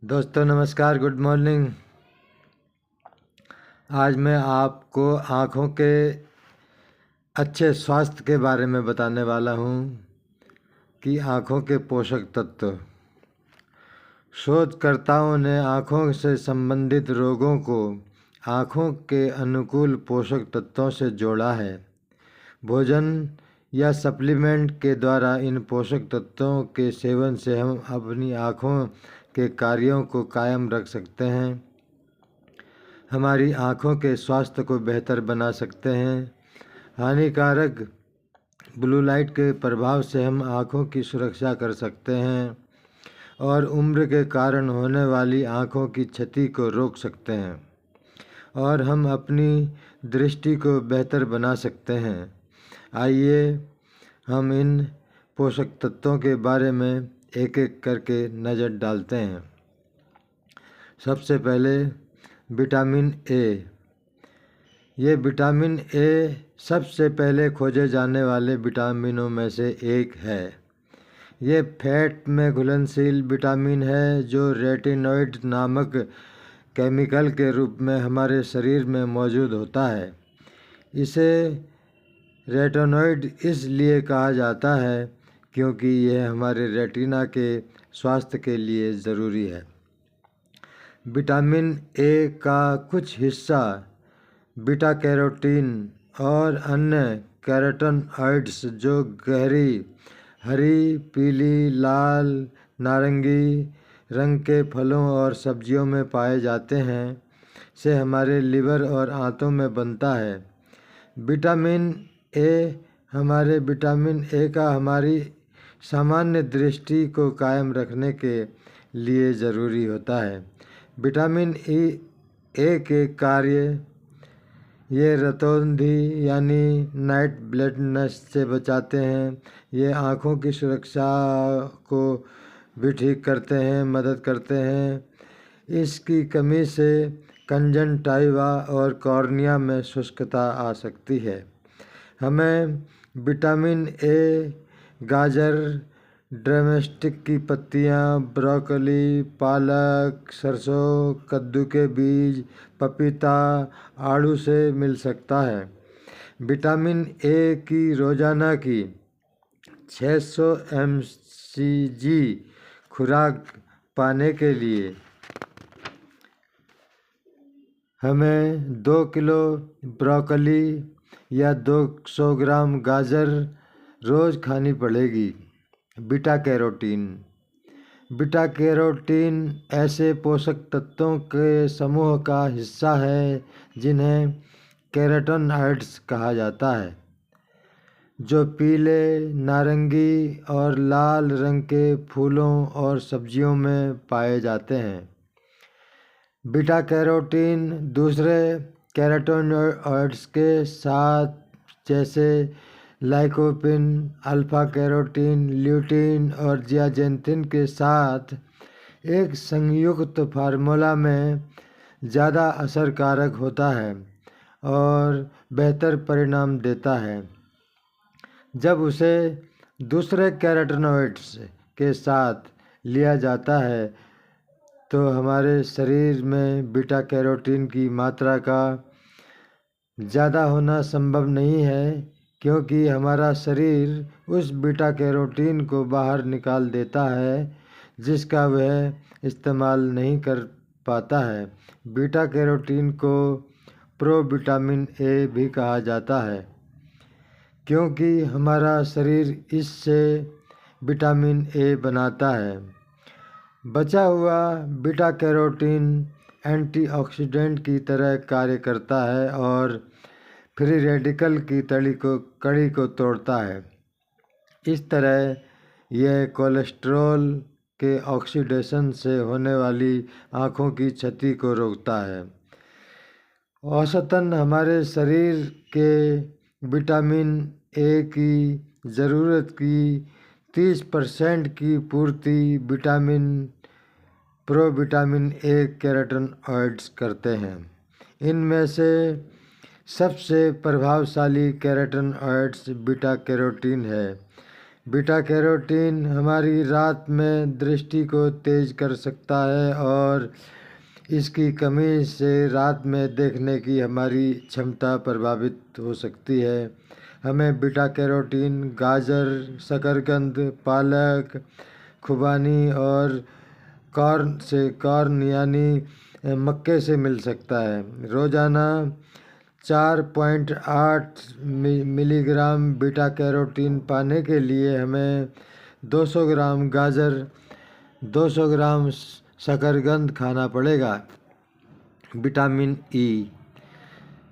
दोस्तों नमस्कार, good morning. आज मैं आपको आँखों के अच्छे स्वास्थ्य के बारे में बताने वाला हूँ कि आँखों के पोषक तत्व। शोधकर्ताओं ने आँखों से संबंधित रोगों को आँखों के अनुकूल पोषक तत्वों से जोड़ा है। भोजन या सप्लीमेंट के द्वारा इन पोषक तत्वों के सेवन से हम अपनी आँखों के कार्यों को कायम रख सकते हैं, हमारी आँखों के स्वास्थ्य को बेहतर बना सकते हैं। हानिकारक ब्लू लाइट के प्रभाव से हम आँखों की सुरक्षा कर सकते हैं और उम्र के कारण होने वाली आँखों की क्षति को रोक सकते हैं और हम अपनी दृष्टि को बेहतर बना सकते हैं। आइए हम इन पोषक तत्वों के बारे में एक एक करके नज़र डालते हैं। सबसे पहले विटामिन ए। ये विटामिन ए सबसे पहले खोजे जाने वाले विटामिनों में से एक है। ये फैट में घुलनशील विटामिन है जो रेटिनॉइड नामक केमिकल के रूप में हमारे शरीर में मौजूद होता है। इसे रेटिनॉइड इसलिए कहा जाता है क्योंकि यह हमारे रेटिना के स्वास्थ्य के लिए ज़रूरी है। विटामिन ए का कुछ हिस्सा बीटा कैरोटीन और अन्य कैरोटेनॉइड्स जो गहरी हरी, पीली, लाल, नारंगी रंग के फलों और सब्जियों में पाए जाते हैं, से हमारे लिवर और आंतों में बनता है। विटामिन ए का हमारी सामान्य दृष्टि को कायम रखने के लिए ज़रूरी होता है। विटामिन ए के कार्य ये रतौंधी यानी नाइट ब्लाइंडनेस से बचाते हैं। ये आँखों की सुरक्षा को भी ठीक करते हैं, मदद करते हैं। इसकी कमी से कंजंक्टिवा और कॉर्निया में शुष्कता आ सकती है। हमें विटामिन ए गाजर, ड्रमस्टिक की पत्तियाँ, ब्रोकली, पालक, सरसों, कद्दू के बीज, पपीता, आड़ू से मिल सकता है। विटामिन ए की रोज़ाना की 600 mcg खुराक पाने के लिए हमें 2 किलो ब्रोकली या 200 ग्राम गाजर रोज़ खानी पड़ेगी। बीटा कैरोटीन ऐसे पोषक तत्वों के समूह का हिस्सा है जिन्हें कैरोटेनॉइड्स कहा जाता है, जो पीले, नारंगी और लाल रंग के फूलों और सब्जियों में पाए जाते हैं। बीटा कैरोटीन दूसरे कैरोटेनॉइड्स के साथ जैसे लाइकोपिन, अल्फा कैरोटीन, ल्यूटीन और जियाजेंथिन के साथ एक संयुक्त फार्मूला में ज़्यादा असरकारक होता है और बेहतर परिणाम देता है। जब उसे दूसरे कैरोटेनॉइड्स के साथ लिया जाता है तो हमारे शरीर में बीटा कैरोटीन की मात्रा का ज़्यादा होना संभव नहीं है, क्योंकि हमारा शरीर उस बीटा कैरोटीन को बाहर निकाल देता है जिसका वह इस्तेमाल नहीं कर पाता है। बीटा कैरोटीन को प्रोविटामिन ए भी कहा जाता है, क्योंकि हमारा शरीर इससे विटामिन ए बनाता है। बचा हुआ बीटा कैरोटीन एंटीऑक्सीडेंट की तरह कार्य करता है और फ्री रेडिकल की कड़ी को तोड़ता है। इस तरह यह कोलेस्ट्रॉल के ऑक्सीडेशन से होने वाली आँखों की क्षति को रोकता है। औसतन हमारे शरीर के विटामिन ए की ज़रूरत की 30% की पूर्ति प्रोविटामिन ए कैरोटेनॉइड्स करते हैं। इनमें से सबसे प्रभावशाली कैरोटेनॉइड्स बीटा कैरोटीन है। बीटा कैरोटीन हमारी रात में दृष्टि को तेज कर सकता है और इसकी कमी से रात में देखने की हमारी क्षमता प्रभावित हो सकती है। हमें बीटा कैरोटीन गाजर, शकरकंद, पालक, खुबानी और कॉर्न यानी मक्के से मिल सकता है। रोज़ाना 4.8 मिलीग्राम बीटा कैरोटीन पाने के लिए हमें 200 ग्राम गाजर, 200 ग्राम शकरकंद खाना पड़ेगा। Vitamin E.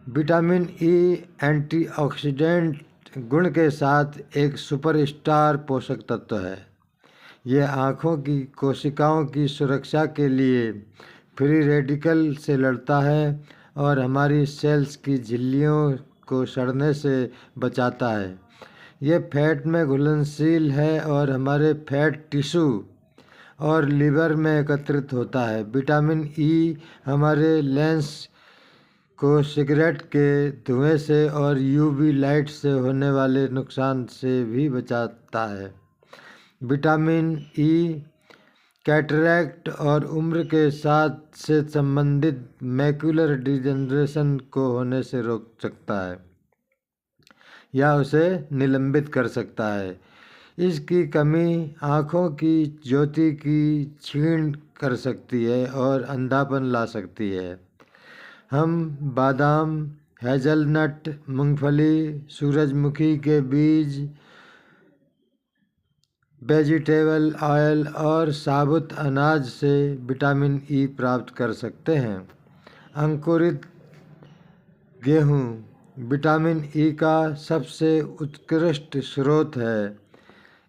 Vitamin E antioxidant गुण के साथ एक सुपरस्टार पोषक तत्व है। यह आँखों की कोशिकाओं की सुरक्षा के लिए फ्री रेडिकल से लड़ता है और हमारी सेल्स की झिल्लियों को सड़ने से बचाता है। यह फैट में घुलनशील है और हमारे फैट टिश्यू और लीवर में एकत्रित होता है। विटामिन ई हमारे लेंस को सिगरेट के धुएं से और यूवी लाइट से होने वाले नुकसान से भी बचाता है। विटामिन ई कैटरैक्ट और उम्र के साथ से संबंधित मैक्यूलर डिजेनरेशन को होने से रोक सकता है या उसे निलंबित कर सकता है। इसकी कमी आँखों की ज्योति की क्षीण कर सकती है और अंधापन ला सकती है। हम बादाम, हेज़लनट, मूंगफली, सूरजमुखी के बीज, वेजिटेबल ऑयल और साबुत अनाज से विटामिन ई प्राप्त कर सकते हैं। अंकुरित गेहूँ विटामिन ई का सबसे उत्कृष्ट स्रोत है।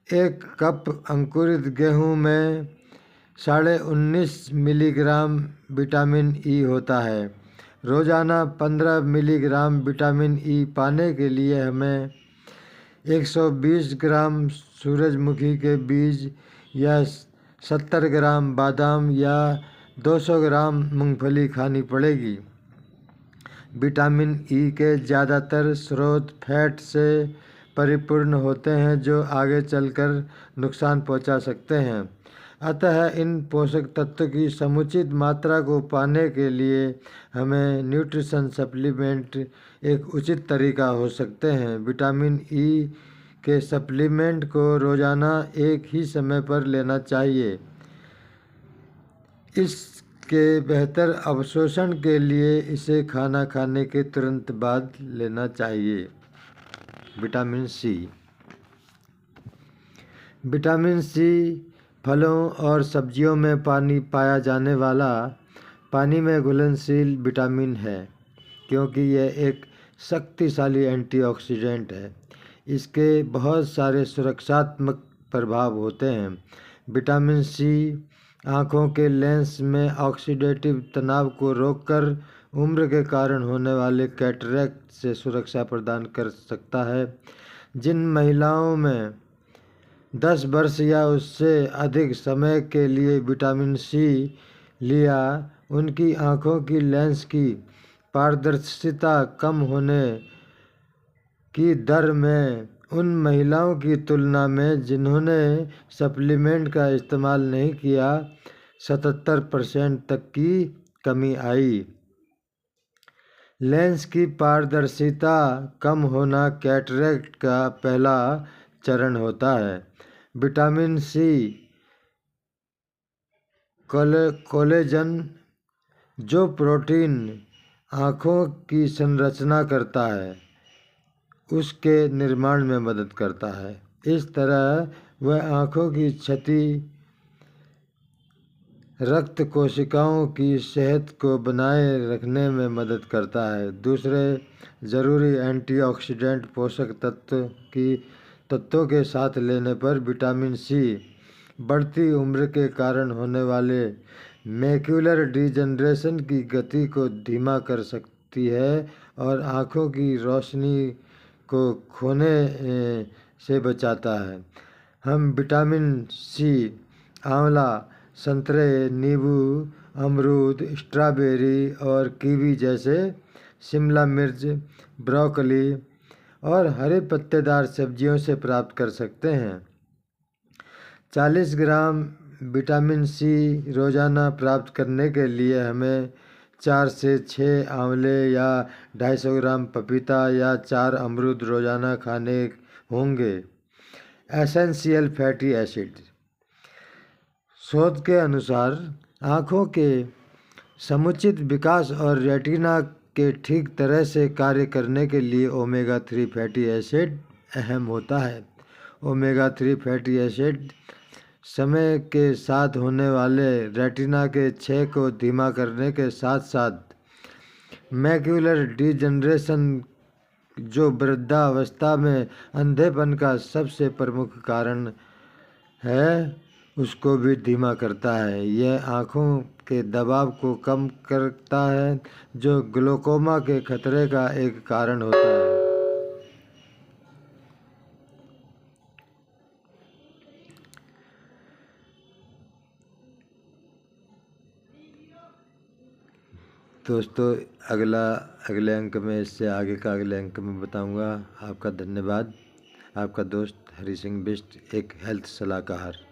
एक कप अंकुरित गेहूँ में 19.5 मिलीग्राम विटामिन ई होता है। रोज़ाना 15 मिलीग्राम विटामिन ई पाने के लिए हमें 120 ग्राम सूरजमुखी के बीज या 70 ग्राम बादाम या 200 ग्राम मूंगफली खानी पड़ेगी। विटामिन ई के ज़्यादातर स्रोत फैट से परिपूर्ण होते हैं जो आगे चलकर नुकसान पहुंचा सकते हैं। अतः इन पोषक तत्वों की समुचित मात्रा को पाने के लिए हमें न्यूट्रिशन सप्लीमेंट एक उचित तरीका हो सकते हैं। विटामिन ई के सप्लीमेंट को रोज़ाना एक ही समय पर लेना चाहिए। इसके बेहतर अवशोषण के लिए इसे खाना खाने के तुरंत बाद लेना चाहिए। Vitamin C. विटामिन सी फलों और सब्जियों में पाया जाने वाला पानी में घुलनशील विटामिन है क्योंकि यह एक शक्तिशाली एंटीऑक्सीडेंट है। इसके बहुत सारे सुरक्षात्मक प्रभाव होते हैं। विटामिन सी आँखों के लेंस में ऑक्सीडेटिव तनाव को रोककर उम्र के कारण होने वाले कैटरैक्ट से सुरक्षा प्रदान कर सकता है। जिन महिलाओं में 10 वर्ष या उससे अधिक समय के लिए विटामिन सी लिया, उनकी आँखों की लेंस की पारदर्शिता कम होने की दर में उन महिलाओं की तुलना में जिन्होंने सप्लीमेंट का इस्तेमाल नहीं किया 77% तक की कमी आई। लेंस की पारदर्शिता कम होना कैटरैक्ट का पहला चरण होता है। विटामिन सी कोलेजन, जो प्रोटीन आँखों की संरचना करता है, उसके निर्माण में मदद करता है। इस तरह वह आँखों की क्षति, रक्त कोशिकाओं की सेहत को बनाए रखने में मदद करता है। दूसरे ज़रूरी एंटीऑक्सीडेंट पोषक तत्वों के साथ लेने पर विटामिन सी बढ़ती उम्र के कारण होने वाले मैक्यूलर डिजेनरेशन की गति को धीमा कर सकती है और आँखों की रोशनी को खोने से बचाता है। हम विटामिन सी आंवला, संतरे, नींबू, अमरूद, स्ट्रॉबेरी और कीवी जैसे शिमला मिर्च, ब्रोकली और हरे पत्तेदार सब्जियों से प्राप्त कर सकते हैं। 40 ग्राम विटामिन सी रोज़ाना प्राप्त करने के लिए हमें 4 से 6 आंवले या 250 ग्राम पपीता या 4 अमरूद रोज़ाना खाने होंगे। Essential fatty acid. शोध के अनुसार आँखों के समुचित विकास और रेटिना के ठीक तरह से कार्य करने के लिए ओमेगा 3 फैटी एसिड अहम होता है। ओमेगा 3 फैटी एसिड समय के साथ होने वाले रेटिना के क्षय को धीमा करने के साथ साथ मैक्यूलर डिजनरेशन, जो वृद्धावस्था में अंधेपन का सबसे प्रमुख कारण है, उसको भी धीमा करता है। यह आँखों के दबाव को कम करता है, जो ग्लोकोमा के खतरे का एक कारण होता है। दोस्तों, अगले अंक में, इससे आगे का अगले अंक में बताऊंगा। आपका धन्यवाद। आपका दोस्त हरि सिंह बिष्ट, एक हेल्थ सलाहकार।